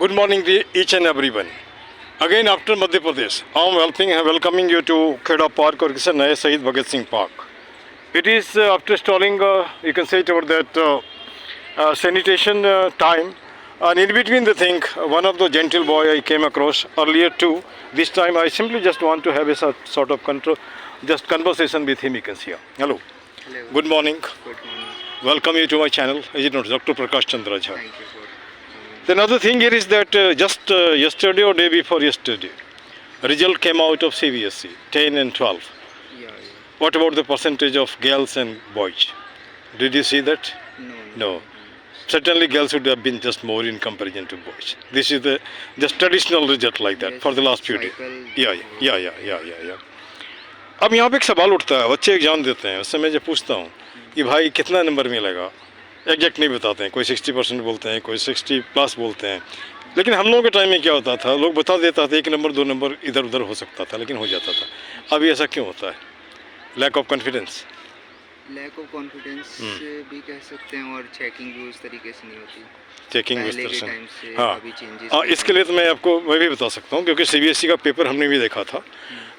Good morning to each and everyone. Again after Madhya Pradesh, I am welcoming you to Kheda Park or Naya Shahid Bhagat Singh Park. It is after installing, you can say it over that sanitation time, and in between the thing, one of the gentle boy I came across earlier too. This time I simply just want to have a sort of just conversation with him. You can see. Hello. Hello. Good morning. Good morning. Welcome you to my channel. Is it not Dr. Prakash Chandra Jha? Thank you for coming. The another thing here is that just yesterday or day before yesterday, result came out of CBSE, 10 and 12. Yeah. What about the percentage of girls and boys? Did you see that? No. Certainly girls would have been just more in comparison to boys. This is the just traditional result like that for the last few days. Yeah. अब यहाँ पे एक सवाल उठता है, बच्चे exam देते हैं, उससे मैं जब पूछता हूँ कि भाई कितना नंबर मिलेगा, एग्जैक्ट नहीं बताते हैं, कोई 60% बोलते हैं, कोई 60+ बोलते हैं। लेकिन हम लोगों के टाइम में क्या होता था, लोग बता देता था 1 नंबर 2 नंबर इधर उधर हो सकता था, लेकिन हो जाता था। अभी ऐसा क्यों होता है? लैक ऑफ कॉन्फिडेंस भी कह सकते हैं, और चेकिंग भी उस तरीके से नहीं होती। चेकिंग पहले के टाइम से हाँ अभी चेंजेस हाँ, इसके लिए तो मैं भी बता सकता हूँ, क्योंकि CBSE का पेपर हमने भी देखा था।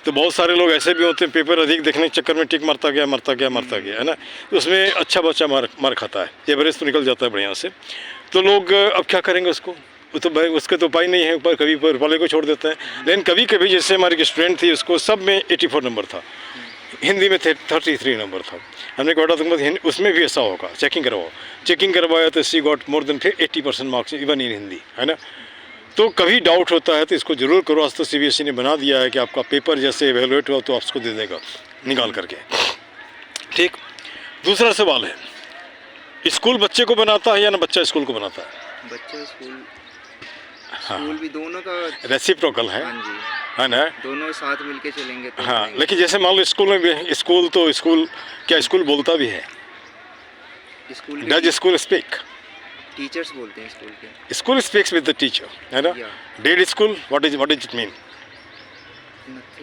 तो बहुत सारे लोग ऐसे भी होते हैं, पेपर अधिक देखने के चक्कर में टिक मारता गया है ना, उसमें अच्छा बच्चा मार खाता है, एवरेज तो निकल जाता है बढ़िया से। तो लोग अब क्या करेंगे उसको, तो उसके तो उपाय नहीं है, ऊपर कभी ऊपर वाले को छोड़ देते हैं। लेकिन कभी कभी जैसे हमारी एक स्टूडेंट थी, उसको सब में 84 नंबर था, हिंदी में 33 नंबर था। हमने कहा तुम उसमें भी ऐसा होगा, चेकिंग करवाया तो she got more than 80% marks even in Hindi, है ना। तो कभी डाउट होता है तो इसको ज़रूर करो। आज तो CBSE ने बना दिया है कि आपका पेपर जैसे एवेलुएट हुआ तो आपको दे देगा निकाल करके, ठीक। दूसरा सवाल है, स्कूल बच्चे को बनाता है या ना बच्चा स्कूल को बनाता है? बच्चा स्कूल भी दोनों का रेसिप्रोकल है, हाँ जी, है ना। दोनों साथ मिलके चलेंगे तो हाँ, लेकिन जैसे मान लो स्कूल में भी, स्कूल बोलता भी है? Does school speak? टीचर्स बोलते हैं स्कूल के। School speaks with the teacher, है ना। Dead school, what is it mean?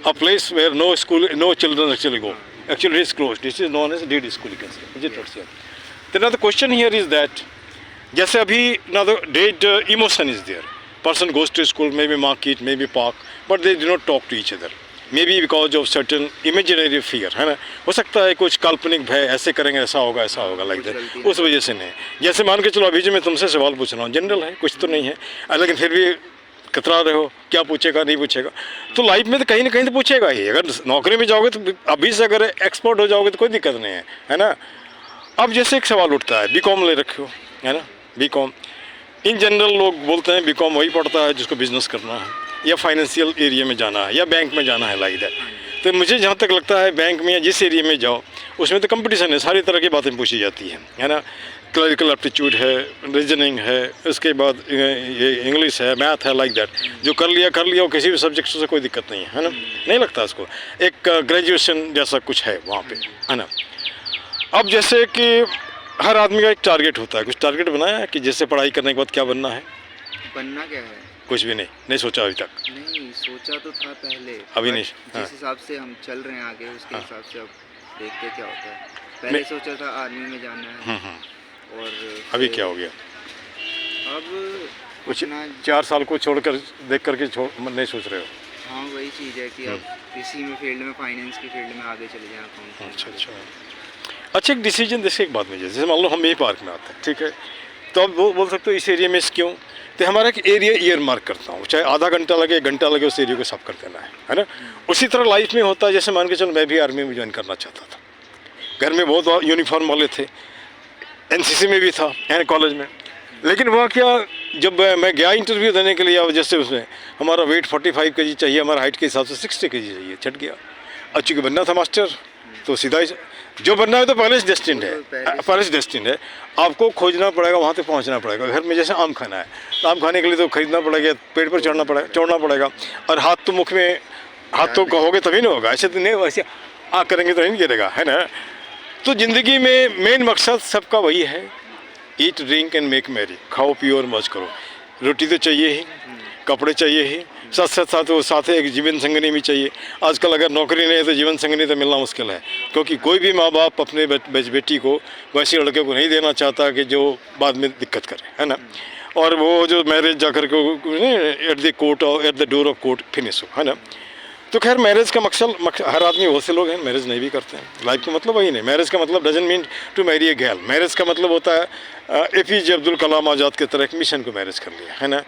A place where no children actually go. Actually, it is closed. This is known as dead school. You can say. Is it not so? Then now the question here is that, जैसे अभी now the dead emotion is there. Person goes to school, maybe market, maybe park, but they do not talk to each other. Maybe because of certain imaginary fear, है ना। हो सकता है कुछ काल्पनिक भय, ऐसे करेंगे ऐसा होगा लाइक दैट, उस वजह से नहीं। जैसे मान के चलो अभी जो मैं तुमसे सवाल पूछ रहा हूँ जनरल है, कुछ तो नहीं है, लेकिन फिर भी कतरा रहे हो, क्या पूछेगा नहीं पूछेगा। तो लाइफ में तो कहीं ना कहीं तो पूछेगा ही। अगर नौकरी में जाओगे तो अभी से अगर एक्सपर्ट हो जाओगे तो कोई दिक्कत नहीं है ना। अब जैसे एक सवाल उठता है, BCom ले रखे हो, है ना। BCom इन जनरल लोग बोलते हैं BCom वही पढ़ता है जिसको बिजनेस करना है या फाइनेंशियल एरिया में जाना है या बैंक में जाना है लाइक दैट। तो मुझे जहाँ तक लगता है बैंक में या जिस एरिया में जाओ उसमें तो कंपटीशन है, सारी तरह की बातें पूछी जाती हैं, है ना। क्लरिकल एप्टीट्यूड है, रीजनिंग है, उसके बाद ये इंग्लिश है, मैथ है, लाइक दैट। जो कर लिया किसी भी सब्जेक्ट से कोई दिक्कत नहीं है ना। नहीं लगता उसको एक ग्रेजुएशन जैसा कुछ है वहाँ पे, है ना। अब जैसे कि हर आदमी का एक टारगेट होता है, कुछ टारगेट बनाया है कि जैसे पढ़ाई करने के बाद क्या बनना है? बनना क्या है? कुछ भी नहीं सोचा अभी तक? नहीं सोचा तो था पहले, अभी नहीं। जिस हिसाब से हम चल रहे हैं आगे उसके हिसाब से अब देखते क्या होता है। पहले सोचा था आर्मी में जाना है, और अभी क्या हो गया? अब कुछ 4 साल को छोड़कर देख करके नहीं सोच रहे हो? हाँ, वही चीज़ है कि अब इसी में फील्ड में, फाइनेंस की फील्ड में आगे चले जाए। अच्छा एक डिसीजन जैसे एक बात में, जैसे मान लो हम यही पार्क में आते हैं, ठीक है, तो अब वो बोल सकते हो इस एरिया में क्यों, तो हमारा एक एरिया ईयर मार्क करता हूँ, चाहे आधा घंटा लगे 1 घंटा लगे, उस एरिया को साफ कर देना है ना। उसी तरह लाइफ में होता है। जैसे मान के चलो मैं भी आर्मी में ज्वाइन करना चाहता था, घर में बहुत यूनिफॉर्म वाले थे, NCC में भी था, है कॉलेज में। लेकिन वहाँ क्या, जब मैं गया इंटरव्यू देने के लिए, जैसे उसमें हमारा वेट 45 kg चाहिए, हमारा हाइट के हिसाब से 60 kg चाहिए, छट गया। अब चूँकि बनना था मास्टर, तो सीधा ही जो बनना है तो पहले से डेस्टिन्ड है, आपको खोजना पड़ेगा, वहाँ तक पहुँचना पड़ेगा। घर में जैसे आम खाना है तो आम खाने के लिए तो खरीदना पड़ेगा, पेड़ पर चढ़ना पड़ेगा, और हाथ तो कहोगे तभी नहीं होगा, ऐसे तो नहीं, वैसे करेंगे तो नहीं गिरेगा, है ना। तो ज़िंदगी में मेन मकसद सबका वही है, eat drink and make merry, खाओ पियो और मौज करो। रोटी तो चाहिए ही, कपड़े चाहिए ही, साथ एक जीवन संगनी भी चाहिए। आजकल अगर नौकरी नहीं है तो जीवन संगनी तो मिलना मुश्किल है, क्योंकि कोई भी माँ बाप अपने बेटी को वैसे लड़के को नहीं देना चाहता कि जो बाद में दिक्कत करे, है ना। और वो जो मैरिज जाकर के एट द कोर्ट और at the door of court finish हो, है ना। तो खैर मैरिज का मकसद हर आदमी, बहुत से लोग हैं मैरिज नहीं भी करते हैं। लाइफ का मतलब वही नहीं, मैरिज का मतलब doesn't mean to marry a girl. Marriage का मतलब होता है APJ अब्दुल कलाम आज़ाद की तरह एक मिशन को मैरिज कर लिया, है ना।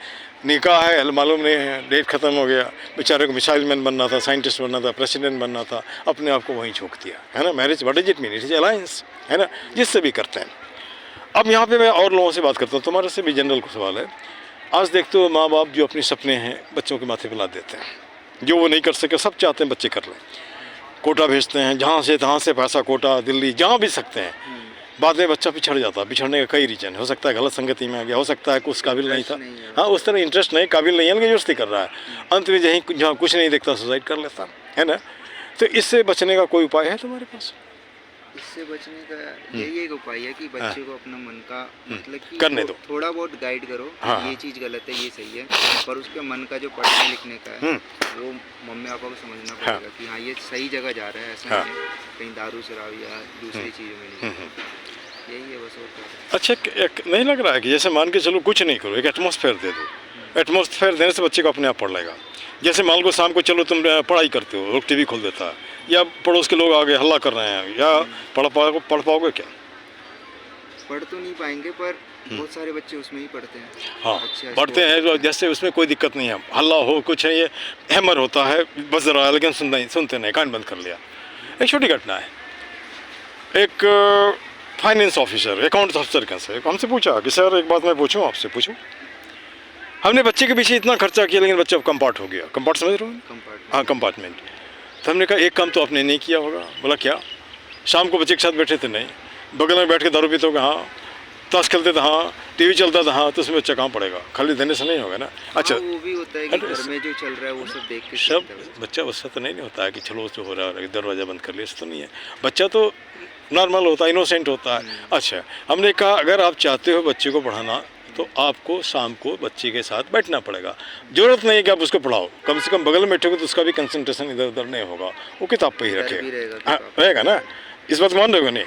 निकाह है मालूम नहीं है, डेट ख़त्म हो गया, बेचारे को मिसाइल मैन बनना था, साइंटिस्ट बनना था, प्रेसिडेंट बनना था, अपने आप को वहीं झोंक दिया, है ना। Marriage what is it mean? It is alliance, है ना, जिससे भी करते हैं। अब यहाँ पे मैं और लोगों से बात करता हूँ, तुम्हारे से भी जनरल को सवाल है। आज देखते हो माँ बाप जो अपने सपने हैं बच्चों के माथे पर लाद देते हैं, जो वो नहीं कर सके सब चाहते हैं बच्चे कर लें। कोटा भेजते हैं, जहाँ से तहाँ से पैसा, कोटा दिल्ली जहाँ भी सकते हैं। बाद में बच्चा पिछड़ जाता है। पिछड़ने का कई रीजन हो सकता है, गलत संगति में आ गया, हो सकता है कुछ काबिल नहीं था, हाँ उस तरह इंटरेस्ट नहीं, काबिल नहीं है, लेकिन यूज़ कर रहा है। अंत में जहाँ कुछ नहीं देखता सुसाइड कर लेता है ना। तो इससे बचने का कोई उपाय है तुम्हारे पास? इससे बचने का यही एक उपाय है कि बच्चे को अपना मन का मतलब कि करने दो, थोड़ा बहुत गाइड करो। हाँ, ये चीज़ गलत है, ये सही है, पर उसके मन का जो पढ़ने लिखने का है वो मम्मी पापा को समझना पड़ेगा कि हाँ ये सही जगह जा रहा है, ऐसा नहीं है कहीं दारू शराब या दूसरी चीज़ों में नहीं। यही है बस। और अच्छा एक नहीं लग रहा है कि जैसे मान के चलो कुछ नहीं करो, एक एटमॉस्फेयर दे दो। एटमॉस्फेयर देने से बच्चे को अपने आप पढ़ लेगा। जैसे मान लो शाम को चलो तुम पढ़ाई करते हो, लोग TV खोल देता है, या पड़ोस के लोग आगे हल्ला कर रहे हैं, या पढ़ पाओगे क्या? पढ़ तो नहीं पाएंगे, पर बहुत सारे बच्चे उसमें ही पढ़ते हैं। हाँ अच्छे पढ़ते हैं, जो जैसे उसमें कोई दिक्कत नहीं है, हल्ला हो कुछ है, ये हैमर होता है बज रहा है, लेकिन सुनते नहीं, कान बंद कर लिया। एक छोटी घटना है, एक फाइनेंस ऑफिसर, अकाउंट्स ऑफिसर का से हमसे पूछा कि सर एक बात मैं पूछूं आपसे, पूछूं। हमने बच्चे के पीछे इतना खर्चा किया, लेकिन बच्चा कंपार्ट हो गया। कंपार्ट समझ रहे हो? हाँ कंपार्टमेंट। तो हमने कहा एक काम तो आपने नहीं किया होगा। बोला क्या? शाम को बच्चे के साथ बैठे थे, नहीं, बगल में बैठ के दारू पीते होगा, हाँ, ताश खेलते थे, हाँ, TV चलता था, हाँ, तो उसमें बच्चा कहाँ पड़ेगा? खाली देने से नहीं होगा ना। अच्छा वो भी होता है कि घर में जो चल रहा है वो सब देख के सब बच्चा वैसा तो नहीं होता है कि चलो जो हो रहा है दरवाज़ा बंद कर लिया, ऐसा तो नहीं है। बच्चा तो नॉर्मल होता है, इनोसेंट होता है। अच्छा हमने कहा अगर आप चाहते हो बच्चे को पढ़ाना तो आपको शाम को बच्चे के साथ बैठना पड़ेगा। ज़रूरत नहीं है कि आप उसको पढ़ाओ, कम से कम बगल में बैठोगे तो उसका भी कंसंट्रेशन इधर उधर नहीं होगा, वो किताब पे ही रखेगा, रहेगा ना। इस बात मान रहे हो नहीं?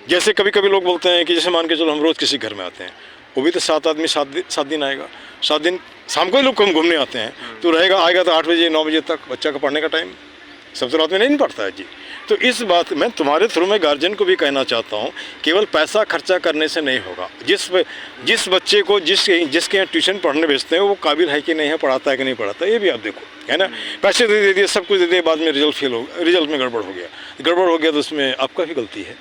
जैसे कभी कभी लोग बोलते हैं कि जैसे मान के चलो हम रोज़ किसी घर में आते हैं, वो भी तो 7 आदमी 7 दिन आएगा, 7 दिन शाम को ही लोग कम घूमने आते हैं, तो रहेगा आएगा तो 8 बजे 9 बजे तक बच्चा का पढ़ने का टाइम सब तो रात में नहीं पढ़ता है जी। तो इस बात में तुम्हारे थ्रू में गार्जियन को भी कहना चाहता हूँ, केवल पैसा खर्चा करने से नहीं होगा। जिस बच्चे को जिसके यहाँ ट्यूशन पढ़ने भेजते हैं वो काबिल है कि नहीं है, पढ़ाता है कि नहीं पढ़ाता, ये भी आप देखो, है ना। पैसे दे दिए, सब कुछ दे दिए, बाद में रिजल्ट में गड़बड़ हो गया तो उसमें आपका भी गलती है।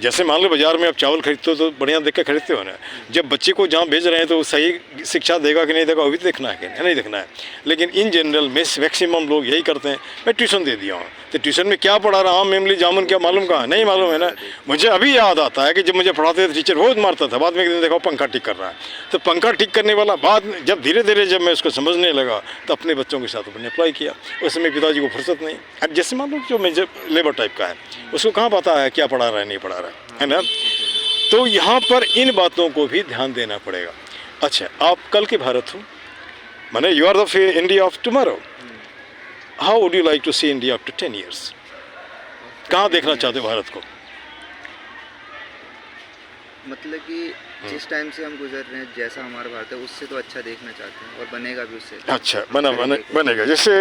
जैसे मान लो बाजार में आप चावल खरीदते हो तो बढ़िया देख के खरीदते हो ना। जब बच्चे को जहाँ भेज रहे हैं तो सही शिक्षा देगा कि नहीं देगा वो भी देखना है कि नहीं देखना है। लेकिन इन जनरल मैक्सिमम लोग यही करते हैं, मैं ट्यूशन दे दिया हूँ तो ट्यूशन में क्या पढ़ा रहा हूँ, मेमली जामुन क्या मालूम कहाँ, नहीं मालूम है ना। मुझे अभी याद आता है कि जब मुझे पढ़ाते थे टीचर रोज़ मारता था, बाद में एक दिन देखा पंखा ठीक कर रहा है, तो पंखा ठीक करने वाला बाद में जब धीरे धीरे जब मैं उसको समझने लगा तो अपने बच्चों के साथ अपने अप्लाई किया। उस समय पिताजी को फुर्सत नहीं। अब जैसे मान लो जो मेजर लेबर टाइप का है उसको कहाँ पता है क्या पढ़ा रहा है नहीं पढ़ा रहा है ना। तो यहाँ पर इन बातों को भी ध्यान देना पड़ेगा। अच्छा आप कल के भारत हो, माने you are the India of tomorrow. How would you like to see India after 10 years? कहाँ देखना चाहते हो भारत को? मतलब कि जिस टाइम से हम गुजर रहे हैं, जैसा हमारा भारत है उससे तो अच्छा देखना चाहते हैं, और बनेगा भी उससे। अच्छा बनेगा। जैसे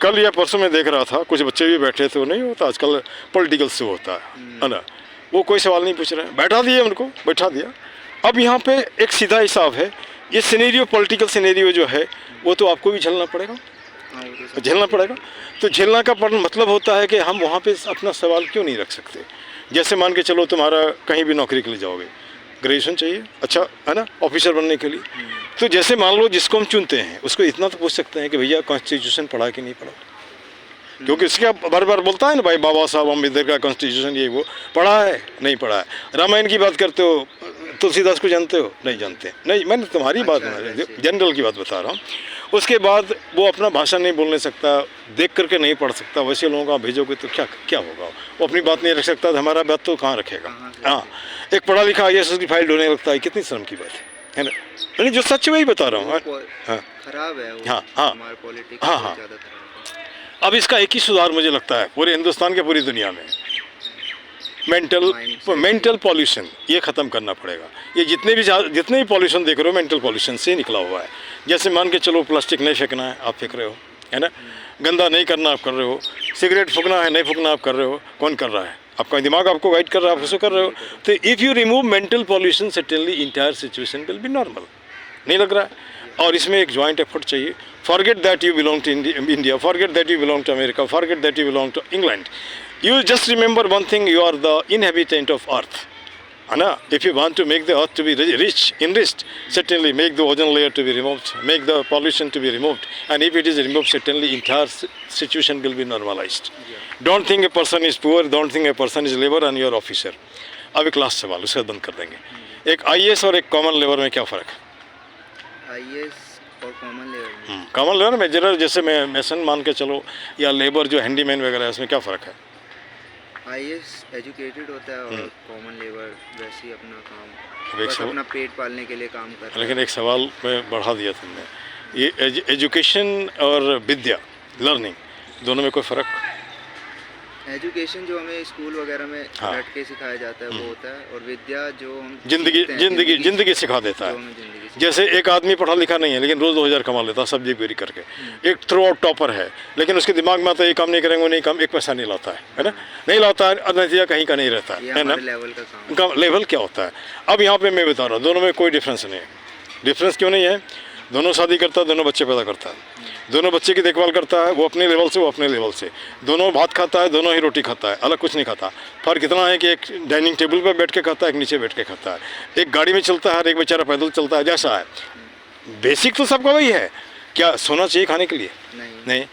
कल या परसों में देख रहा था, कुछ बच्चे भी बैठे थे, नहीं होता आजकल पॉलिटिकल से होता है ना, वो कोई सवाल नहीं पूछ रहे हैं, बैठा दिया उनको, बैठा दिया। अब यहाँ पे एक सीधा हिसाब है, ये सिनेरियो पॉलिटिकल सिनेरियो जो है वो तो आपको भी झेलना पड़ेगा, झेलना पड़ेगा। तो झेलना का मतलब होता है कि हम वहाँ पे अपना सवाल क्यों नहीं रख सकते। जैसे मान के चलो तुम्हारा कहीं भी नौकरी के लिए जाओगे, ग्रेजुएशन चाहिए, अच्छा है ना, ऑफिसर बनने के लिए। तो जैसे मान लो जिसको हम चुनते हैं उसको इतना तो पूछ सकते हैं कि भैया कॉन्स्टिट्यूशन पढ़ा कि नहीं पढ़ा, क्योंकि इसका बार बार बोलता है ना भाई बाबा साहब अम्बेडकर का कॉन्स्टिट्यूशन ये वो पढ़ा है नहीं पढ़ा है। रामायण की बात करते हो, तुलसीदास को जानते हो नहीं जानते, नहीं मैंने तुम्हारी बात जनरल की बात बता रहा हूँ। उसके बाद वो अपना भाषा नहीं बोलने सकता, देख करके नहीं पढ़ सकता, वैसे लोगों का भेजोगे तो क्या होगा, वो अपनी बात नहीं रख सकता तो हमारा बात तो कहाँ रखेगा। हाँ एक पढ़ा लिखा IAS की फाइल ढूंढने लगता है, कितनी शर्म की बात है ना। नहीं जो सच वही बता रहा हूँ। हाँ खराब है वो, हाँ हाँ हाँ। अब इसका एक ही सुधार मुझे लगता है पूरे हिंदुस्तान के पूरी दुनिया में, मेंटल पॉल्यूशन ये ख़त्म करना पड़ेगा। ये जितने भी पॉल्यूशन देख रहे हो मेंटल पॉल्यूशन से निकला हुआ है। जैसे मान के चलो प्लास्टिक नहीं फेंकना है, आप फेंक रहे हो, है ना। गंदा नहीं करना आप कर रहे हो। सिगरेट फूकना है नहीं फूकना आप कर रहे हो, कौन कर रहा है? आपका दिमाग आपको गाइड कर रहा है, आप उसको कर रहे हो। तो if you remove mental pollution certainly entire situation will be normal. नहीं लग रहा है? और इसमें एक जॉइंट एफर्ट चाहिए। Forget that you belong to India, forget that you belong to America, forget that you belong to England. You just remember one thing, you are the inhabitant of earth. Anna, if you want to make the earth to be rich, enriched, certainly make the ozone layer to be removed, make the pollution to be removed. And if it is removed, certainly entire situation will be normalized. Don't think a person is poor, don't think a person is labor and you are officer. अब एक last सवाल, उसके बाद बंद कर देंगे। एक IAS और एक कॉमन लेबर में क्या फ़र्क है? IAS और कॉमन लेबर में, कॉमन लेबर में जनरल जैसे मैं मैसन मान के चलो, या लेबर जो हैंडीमैन वगैरह है, उसमें क्या फ़र्क है? IAS एजुकेटेड होता है और कॉमन लेबर वैसे ही अपना काम, एक बस सवाल- अपना पेट पालने के लिए काम करता है। लेकिन एक सवाल में बढ़ा दिया तुमने, ये एजुकेशन और विद्या लर्निंग दोनों में कोई फ़र्क? एजुकेशन जो हमें स्कूल वगैरह में हाँ। रट के सिखाया जाता है वो होता है, और विद्या जो हम जिंदगी सीखते हैं, जिंदगी सिखा देता जो है। हमें जिंदगी जैसे एक आदमी पढ़ा लिखा नहीं है लेकिन रोज़ 2000 कमा लेता है सब्जी बेरी करके, एक थ्रू आउट टॉपर है लेकिन उसके दिमाग में आता है ये काम नहीं करेंगे वो नहीं काम, एक पैसा नहीं लाता है ना, नहीं लाता है, नतीजा कहीं का नहीं रहता ये है ना। हमारे लेवल का काम है। उनका लेवल क्या होता है? अब यहाँ पे मैं बता रहा हूँ, दोनों में कोई डिफरेंस नहीं है। डिफरेंस क्यों नहीं है? दोनों शादी करता है, दोनों बच्चे पैदा करता है, दोनों बच्चे की देखभाल करता है, वो अपने लेवल से, वो अपने लेवल से, दोनों भात खाता है, दोनों ही रोटी खाता है, अलग कुछ नहीं खाता। फर्क इतना है कि एक डाइनिंग टेबल पर बैठ के खाता है, एक नीचे बैठ के खाता है, एक गाड़ी में चलता है, एक बेचारा पैदल चलता है। जैसा है बेसिक तो सबका वही है। क्या सोना चाहिए खाने के लिए? नहीं।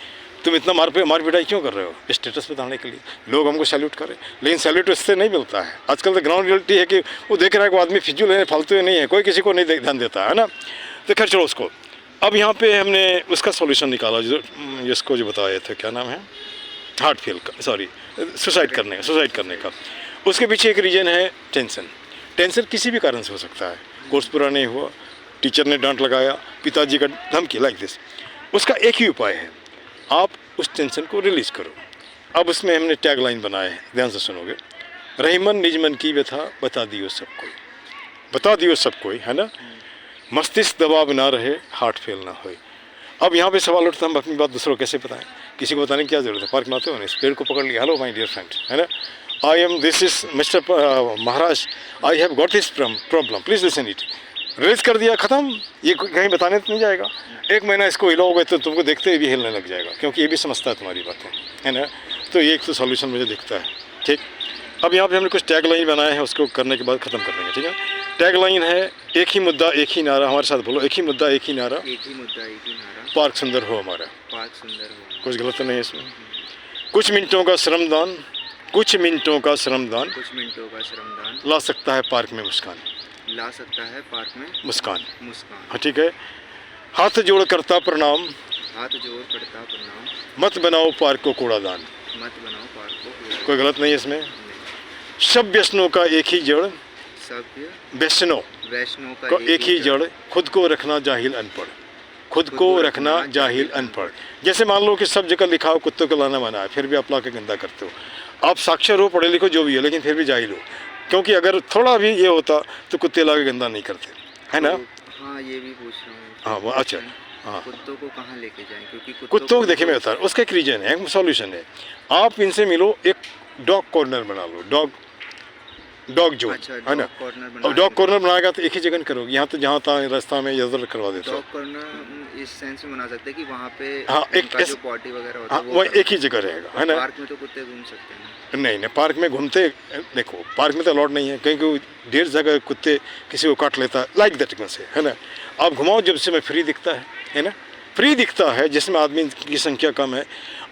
तुम इतना मार पिटाई क्यों कर रहे हो? स्टेटस पे डालने के लिए, लोग हमको सैल्यूट करें, लेकिन सैल्यूट इससे नहीं मिलता है। आजकल तो ग्राउंड रियलिटी है कि वो देख रहा है कि आदमी फिजूल है, फालतू नहीं है, कोई किसी को नहीं ध्यान देता है ना। तो खैर चलो उसको, अब यहाँ पे हमने उसका सॉल्यूशन निकाला जिसको जो बताया था, क्या नाम है, हार्ट फेल का, सॉरी सुसाइड करने का। उसके पीछे एक रीज़न है टेंशन। टेंशन किसी भी कारण से हो सकता है, कोर्स पूरा नहीं हुआ, टीचर ने डांट लगाया, पिताजी का धमकी, लाइक दिस। उसका एक ही उपाय है, आप उस टेंशन को रिलीज़ करो। अब उसमें हमने टैग लाइन बनाए हैं, ध्यान से सुनोगे। रहीमन निज मन की व्यथा बता दियो सब कोई, है ना। मस्तिष्क दबाव ना रहे, हार्ट फेल ना हो। अब यहाँ पे सवाल उठता है, हम अपनी बात दूसरों को कैसे बताएं? किसी को बताने की क्या ज़रूरत है? पार्क में आते हो ना, इस पेड़ को पकड़ लिया, हेलो माय डियर फ्रेंड, है ना, this is mister Maharaj, I have got this problem, please listen it. Release कर दिया, ख़त्म। ये कहीं बताने तो नहीं जाएगा। एक महीना इसको हिलाओगे तो तुमको देखते ही भी हिलने लग जाएगा, क्योंकि ये भी समझता है तुम्हारी बातें, है ना। तो ये एक तो सॉल्यूशन मुझे दिखता है, ठीक। अब यहाँ पे हमने कुछ टैग लाइन बनाए हैं, उसको करने के बाद ख़त्म कर देंगे, ठीक है। टैग लाइन है, एक ही मुद्दा एक ही नारा, हमारे साथ बोलो, एक ही मुद्दा एक ही नारा, एक ही मुद्दा एक ही नारा, पार्क सुंदर हो हमारा। पार्क सुंदर हो। कुछ गलत तो नहीं है इसमें? कुछ मिनटों का श्रमदान ला सकता है पार्क में मुस्कान, हाँ ठीक है। हाथ जोड़ करता प्रणाम, मत बनाओ पार्क को कूड़ादान, कोई गलत नहीं है इसमें। सब व्यसनों का एक ही जड़, वैष्णव का एक ही जड़, खुद को रखना जाहिल अनपढ़। जैसे मान लो कि सब जगह लिखा हो कुत्तों को लाना मना है, फिर भी आप ला के गंदा करते हो। आप साक्षर हो, पढ़े लिखो, जो भी हो, लेकिन फिर भी जाहिल हो, क्योंकि अगर थोड़ा भी ये होता तो कुत्ते ला के गंदा नहीं करते, है ना। हाँ, ये भी पूछ रहा हूँ। हाँ वो अच्छा, हाँ कुत्तों को कहाँ लेके जाएं? क्योंकि कुत्तों को देखिए मैं बता रहा हूँ, उसका एक रीजन है, एक सॉल्यूशन है। आप इनसे मिलो, एक डॉग कॉर्नर बना लो, डॉग जोन, है ना। और डॉग कॉर्नर बनाएगा तो एक ही जगह करोगे, यहाँ तो जहाँ तहाँ रास्ता में इधर करवा देते हो। डॉग कॉर्नर इस सेंस में बना सकते हैं कि वहाँ पे हाँ एक जो पॉटी वगैरह होता है वो एक ही जगह रहेगा, है ना। पार्क में तो कुत्ते घूम सकते हैं? नहीं, पार्क में घूमते, देखो पार्क में तो अलाउड नहीं है, क्योंकि ढेर जगह कुत्ते किसी को काट लेता है, लाइक दैट से, है ना। आप घुमाओ जब से मैं फ्री दिखता है ना, फ्री दिखता है, जिसमें आदमी की संख्या कम है।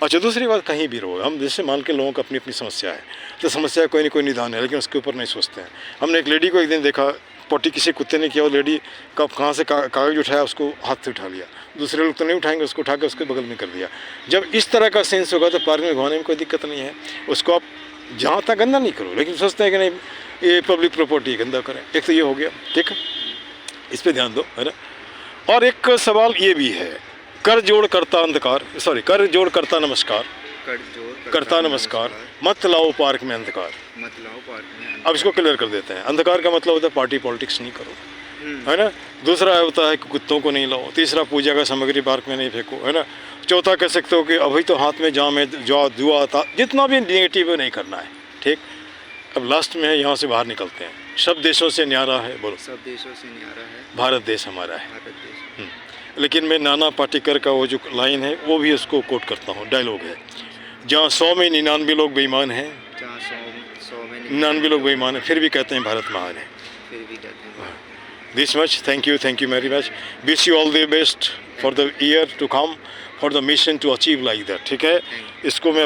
अच्छा, दूसरी बात, कहीं भी रहो, हम जैसे मान के लोगों को अपनी अपनी समस्या है, तो समस्या कोई ना कोई निदान है, लेकिन उसके ऊपर नहीं सोचते हैं। हमने एक लेडी को एक दिन देखा, पोटी किसी कुत्ते ने किया, वो लेडी कहाँ से कागज उठाया, उसको हाथ से उठा लिया। दूसरे लोग तो नहीं उठाएंगे, उसको उठा के उसके बगल में कर दिया। जब इस तरह का सेंस होगा तो पार्क में घुमाने में कोई दिक्कत नहीं है। उसको आप जहाँ तक गंदा नहीं करो, लेकिन सोचते हैं कि नहीं ये पब्लिक प्रॉपर्टी गंदा करें। एक तो ये हो गया, ठीक है, इस पर ध्यान दो, है ना। और एक सवाल ये भी है, कर जोड़ करता नमस्कार, कर जोर करता नमस्कार, मत लाओ पार्क में अंधकार। मत लाओ पार्क में अब इसको क्लियर कर देते हैं। अंधकार का मतलब होता है पार्टी पॉलिटिक्स नहीं करो, है ना। दूसरा होता है कि कुत्तों को नहीं लाओ। तीसरा, पूजा का सामग्री पार्क में नहीं फेंको, है ना। चौथा कह सकते हो कि अभी तो हाथ में जाम है, जो दुआ था, जितना भी नेगेटिव है नहीं करना है, ठीक। अब लास्ट में है, यहाँ से बाहर निकलते हैं। सब देशों से न्यारा है, बोलो। सब देशों से न्यारा है भारत देश हमारा है। भारत देश। लेकिन मैं नाना पाटेकर का वो जो लाइन है वो भी उसको कोट करता हूँ, डायलॉग है, जहाँ 100 में 99 लोग बेईमान हैं, जहाँ 100 में 99 लोग बेईमान हैं, फिर भी कहते हैं भारत महान है। फिर भी कहते हैं This much, thank you very much. Wish you all the best for the year to come, for the mission to achieve like that, ठीक है। इसको मैं